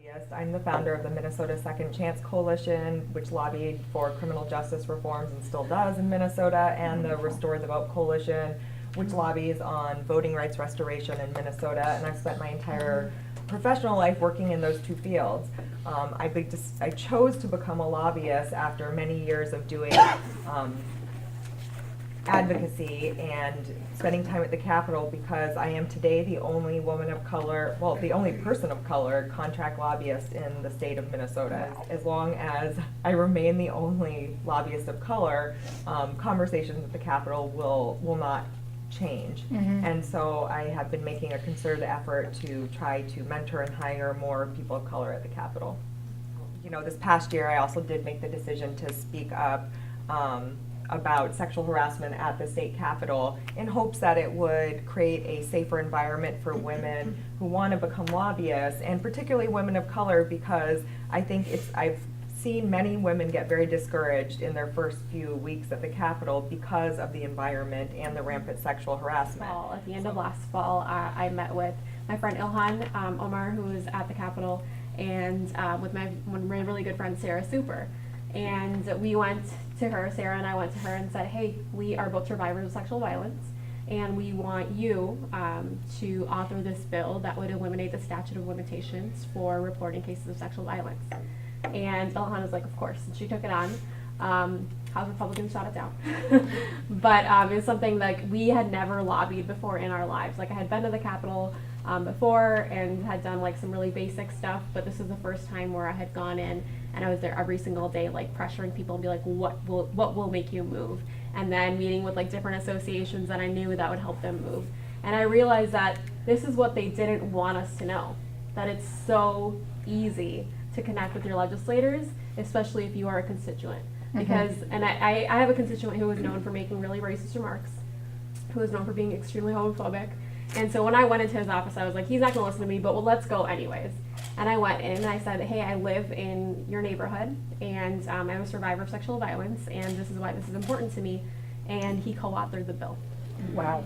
Yes, I'm the founder of the Minnesota Second Chance Coalition, which lobbied for criminal justice reforms and still does in Minnesota, and the Restore the Vote Coalition, which lobbies on voting rights restoration in Minnesota. And I've spent my entire professional life working in those two fields. I chose to become a lobbyist after many years of doing advocacy and spending time at the Capitol, because I am today the only woman of color, well, the only person of color contract lobbyist in the state of Minnesota. As long as I remain the only lobbyist of color, conversations at the Capitol will not change. And so I have been making a concerted effort to try to mentor and hire more people of color at the Capitol. You know, this past year I also did make the decision to speak up about sexual harassment at the state capitol in hopes that it would create a safer environment for women who want to become lobbyists, and particularly women of color, because I think I've seen many women get very discouraged in their first few weeks at the Capitol because of the environment and the rampant sexual harassment. At the end of last fall, I met with my friend Ilhan Omar, who was at the Capitol, and with my really good friend Sarah Super. And we went to her, Sarah and I went to her and said, hey, we are both survivors of sexual violence, and we want you to author this bill that would eliminate the statute of limitations for reporting cases of sexual violence. And Ilhan was like, of course, and she took it on. House Republicans shot it down. But it's something like we had never lobbied before in our lives. Like, I had been to the Capitol before and had done like some really basic stuff, but this is the first time where I had gone in and I was there every single day, like pressuring people and be like, what will make you move? And then meeting with like different associations that I knew that would help them move. And I realized that this is what they didn't want us to know, that it's so easy to connect with your legislators, especially if you are a constituent. Because, and I have a constituent who is known for making really racist remarks, who is known for being extremely homophobic. And so when I went into his office, I was like, he's not gonna listen to me, but well, let's go anyways. And I went in and I said, hey, I live in your neighborhood, and I'm a survivor of sexual violence, and this is why this is important to me. And he co-authored the bill. Wow.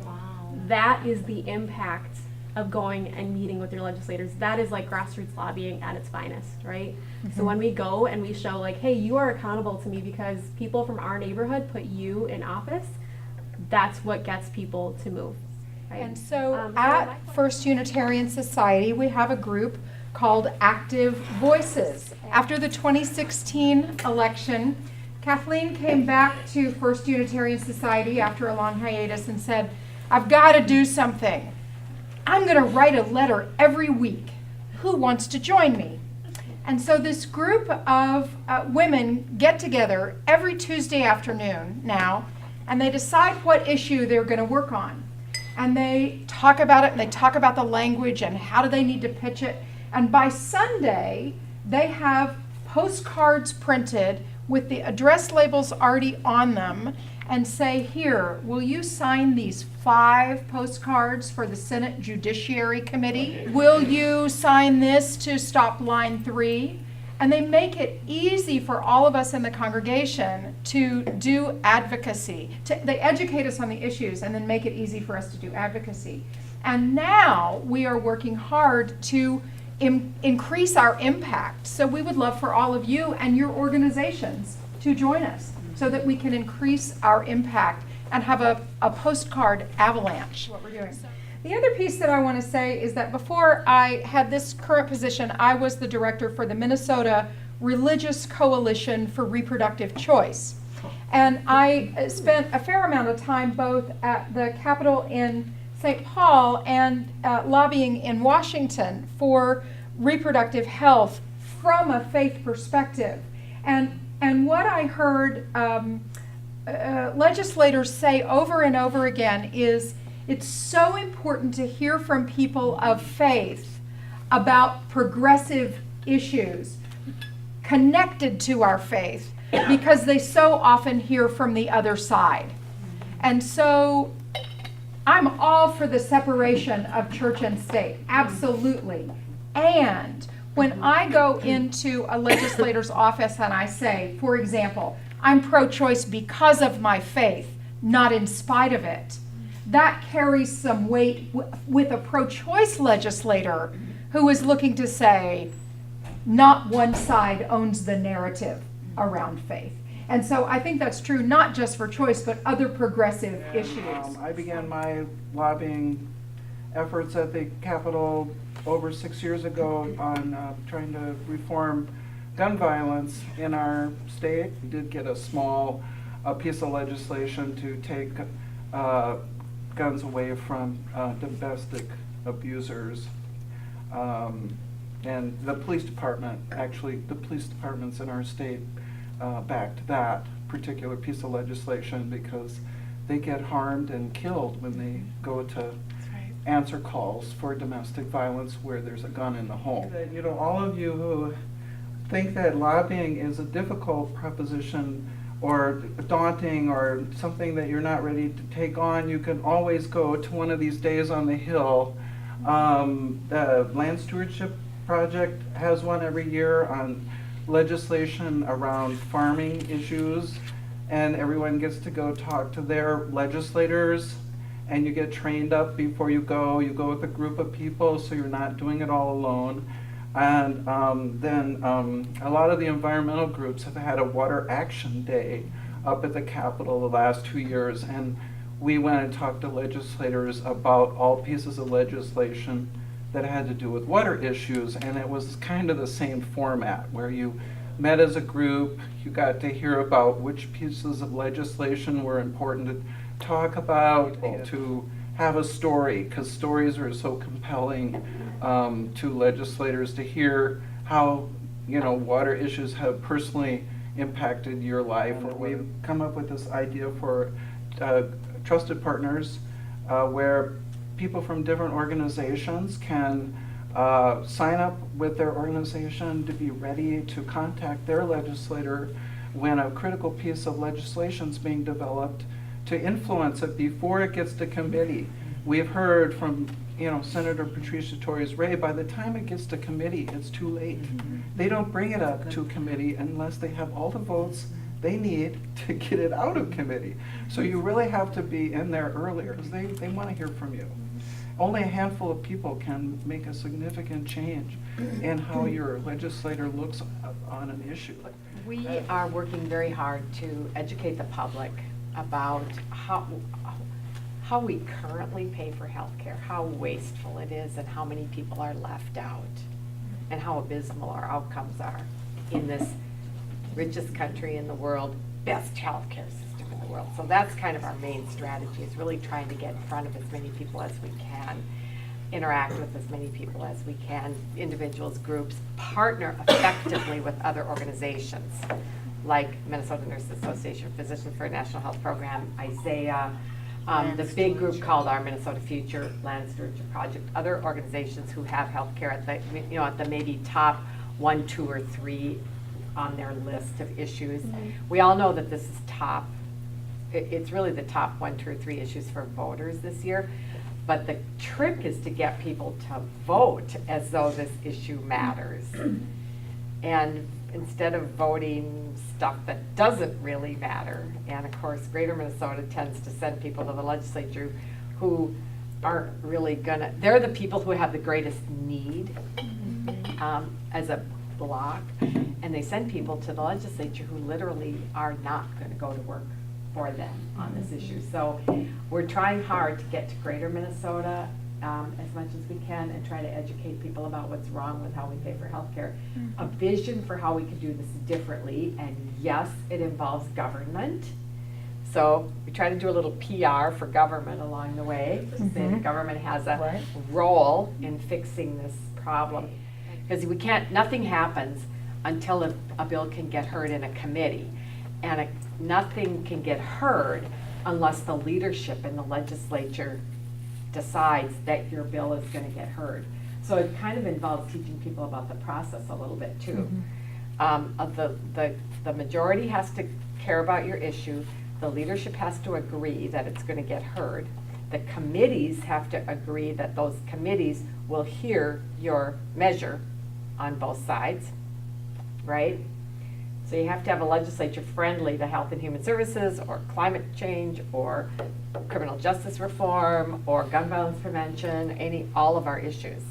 That is the impact of going and meeting with your legislators. That is like grassroots lobbying at its finest, right? So when we go and we show like, hey, you are accountable to me because people from our neighborhood put you in office, that's what gets people to move. Right? And so at First Unitarian Society, we have a group called Active Voices. After the 2016 election, Kathleen came back to First Unitarian Society after a long hiatus and said, I've got to do something. I'm going to write a letter every week. Who wants to join me? And so this group of women get together every Tuesday afternoon now, and they decide what issue they're going to work on. And they talk about it, and they talk about the language and how do they need to pitch it. And by Sunday, they have postcards printed with the address labels already on them, and say, here, will you sign these 5 postcards for the Senate Judiciary Committee? Will you sign this to stop line 3? And they make it easy for all of us in the congregation to do advocacy. They educate us on the issues and then make it easy for us to do advocacy. And now we are working hard to increase our impact. So we would love for all of you and your organizations to join us, so that we can increase our impact and have a postcard avalanche, what we're doing. The other piece that I want to say is that before I had this current position, I was the director for the Minnesota Religious Coalition for Reproductive Choice. And I spent a fair amount of time both at the Capitol in St. Paul and lobbying in Washington for reproductive health from a faith perspective. And what I heard legislators say over and over again is it's so important to hear from people of faith about progressive issues connected to our faith, because they so often hear from the other side. And so I'm all for the separation of church and state, absolutely. And when I go into a legislator's office and I say, for example, I'm pro-choice because of my faith, not in spite of it, that carries some weight with a pro-choice legislator who is looking to say, not one side owns the narrative around faith. And so I think that's true not just for choice, but other progressive issues. I began my lobbying efforts at the Capitol over 6 years ago on trying to reform gun violence in our state. We did get a small piece of legislation to take guns away from domestic abusers. And the police department, actually, the police departments in our state backed that particular piece of legislation because they get harmed and killed when they go to answer calls for domestic violence where there's a gun in the home. You know, all of you who think that lobbying is a difficult proposition or daunting or something that you're not ready to take on, you can always go to one of these days on the Hill. The Land Stewardship Project has one every year on legislation around farming issues, and everyone gets to go talk to their legislators, and you get trained up before you go. You go with a group of people, so you're not doing it all alone. And then a lot of the environmental groups have had a water action day up at the Capitol the last 2 years, and we went and talked to legislators about all pieces of legislation that had to do with water issues, and it was kind of the same format where you met as a group, you got to hear about which pieces of legislation were important to talk about, to have a story, because stories are so compelling to legislators to hear how, you know, water issues have personally impacted your life. We've come up with this idea for trusted partners where people from different organizations can sign up with their organization to be ready to contact their legislator when a critical piece of legislation is being developed to influence it before it gets to committee. We've heard from, you know, Senator Patricia Torres Ray, by the time it gets to committee, it's too late. They don't bring it up to committee unless they have all the votes they need to get it out of committee. So you really have to be in there earlier because they want to hear from you. Only a handful of people can make a significant change in how your legislator looks on an issue. We are working very hard to educate the public about how we currently pay for health care, how wasteful it is, and how many people are left out, and how abysmal our outcomes are in this richest country in the world, best healthcare system in the world. So that's kind of our main strategy, is really trying to get in front of as many people as we can, interact with as many people as we can, individuals, groups, partner effectively with other organizations like Minnesota Nurses Association, Physicians for a National Health Program, Isaiah, the big group called Our Minnesota Future, Land Stewardship Project, other organizations who have healthcare at the, you know, at the maybe top 1, 2, or 3 on their list of issues. We all know that this is top, it's really the top 1, 2, or 3 issues for voters this year. But the trick is to get people to vote as though this issue matters. And instead of voting stuff that doesn't really matter, and of course Greater Minnesota tends to send people to the legislature who aren't really gonna, they're the people who have the greatest need as a block, and they send people to the legislature who literally are not gonna go to work for them on this issue. So we're trying hard to get to Greater Minnesota as much as we can and try to educate people about what's wrong with how we pay for healthcare. A vision for how we could do this differently, and yes, it involves government. So we try to do a little PR for government along the way, to say the government has a role in fixing this problem. Because we can't, nothing happens until a bill can get heard in a committee. And nothing can get heard unless the leadership in the legislature decides that your bill is going to get heard. So it kind of involves teaching people about the process a little bit too. The majority has to care about your issue. The leadership has to agree that it's going to get heard. The committees have to agree that those committees will hear your measure on both sides, right? So you have to have a legislature friendly to health and human services, or climate change, or criminal justice reform, or gun violence prevention, all of our issues.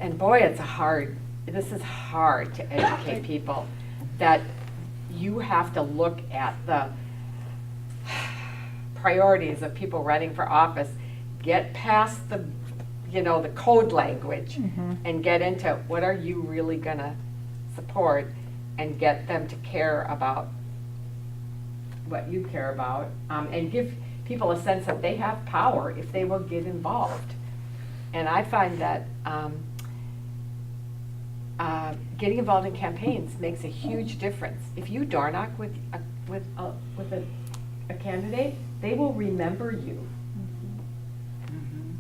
And boy, it's a hard this is hard to educate people, that you have to look at the priorities of people running for office, get past the, the code language, and get into what are you really gonna support, and get them to care about what you care about, and give people a sense that they have power if they will get involved. And I find that getting involved in campaigns makes a huge difference. If you door knock with a candidate, they will remember you.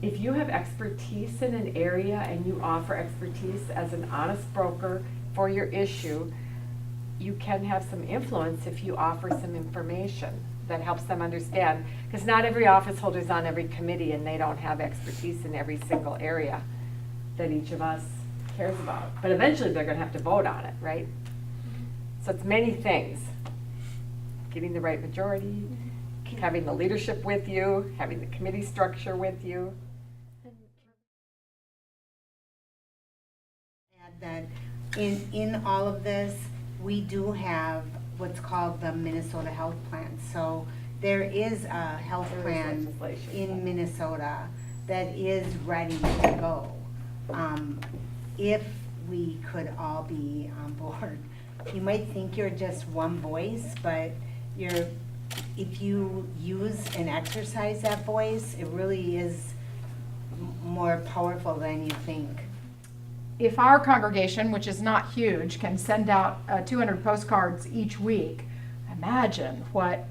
If you have expertise in an area and you offer expertise as an honest broker for your issue, you can have some influence if you offer some information that helps them understand. Because not every office holder is on every committee, and they don't have expertise in every single area that each of us cares about. But eventually they're going to have to vote on it, right? So it's many things. Getting the right majority, having the leadership with you, having the committee structure with you. Add that in all of this, we do have what's called the Minnesota Health Plan. So there is a health There is plan legislation. in Minnesota that is ready to go. If we could all be on board. You might think you're just one voice, but if you use and exercise that voice, it really is more powerful than you think. If our congregation, which is not huge, can send out 200 postcards each week, imagine what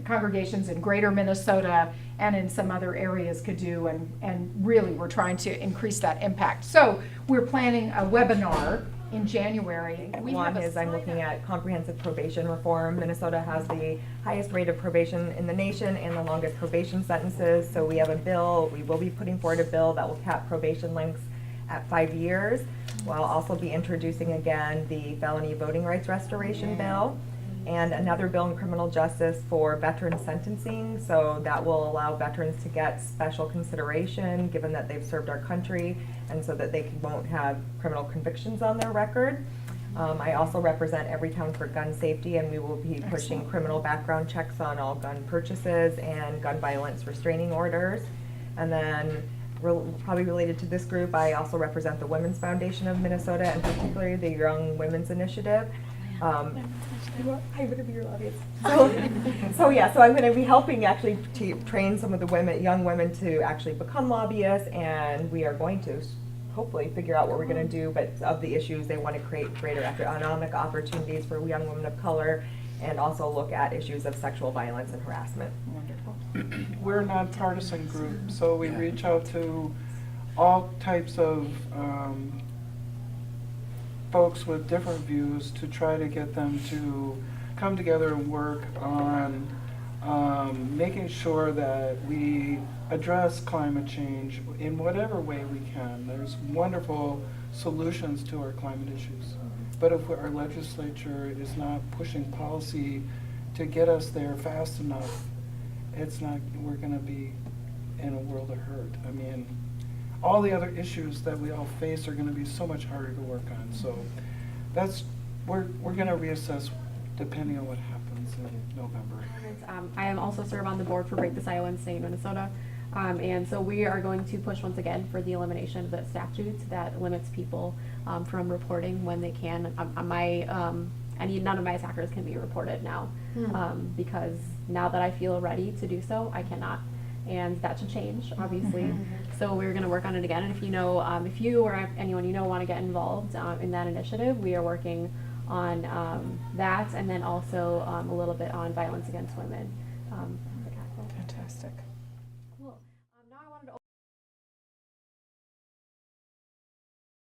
congregations in greater Minnesota and in some other areas could do, and really we're trying to increase that impact. So we're planning a webinar in January. We have One a is I'm looking sign-up. at comprehensive probation reform. Minnesota has the highest rate of probation in the nation and the longest probation sentences. So we have a bill, we will be putting forward a bill that will cap probation lengths at 5 years. We'll also be introducing again the felony voting rights restoration bill, and another bill in criminal justice for veteran sentencing. So that will allow veterans to get special consideration given that they've served our country, and so that they won't have criminal convictions on their record. I also represent Everytown for Gun Safety, and we will be pushing criminal background checks on all gun purchases and gun violence restraining orders. And then probably related to this group, I also represent the Women's Foundation of Minnesota, and particularly the Young Women's Initiative. I'm going to be your lobbyist. So I'm going to be helping actually to train some of the young women to actually become lobbyists, and we are going to hopefully figure out what we're going to do, but of the issues they want to create greater economic opportunities for young women of color, and also look at issues of sexual violence and harassment. Wonderful. We're a nonpartisan group, so we reach out to all types of folks with different views to try to get them to come together and work on making sure that we address climate change in whatever way we can. There's wonderful solutions to our climate issues. But if our legislature is not pushing policy to get us there fast enough, we're going to be in a world of hurt. I mean, all the other issues that we all face are going to be so much harder to work on. So we're going to reassess depending on what happens in November. I am also serve on the board for Break the Iowa in State, Minnesota. And so we are going to push once again for the elimination of the statute that limits people from reporting when they can. None of my attackers can be reported now because now that I feel ready to do so, I cannot. And that should change, obviously. So we're going to work on it again. And if if you or anyone you know want to get involved in that initiative, we are working on that, and then also a little bit on violence against women. Fantastic.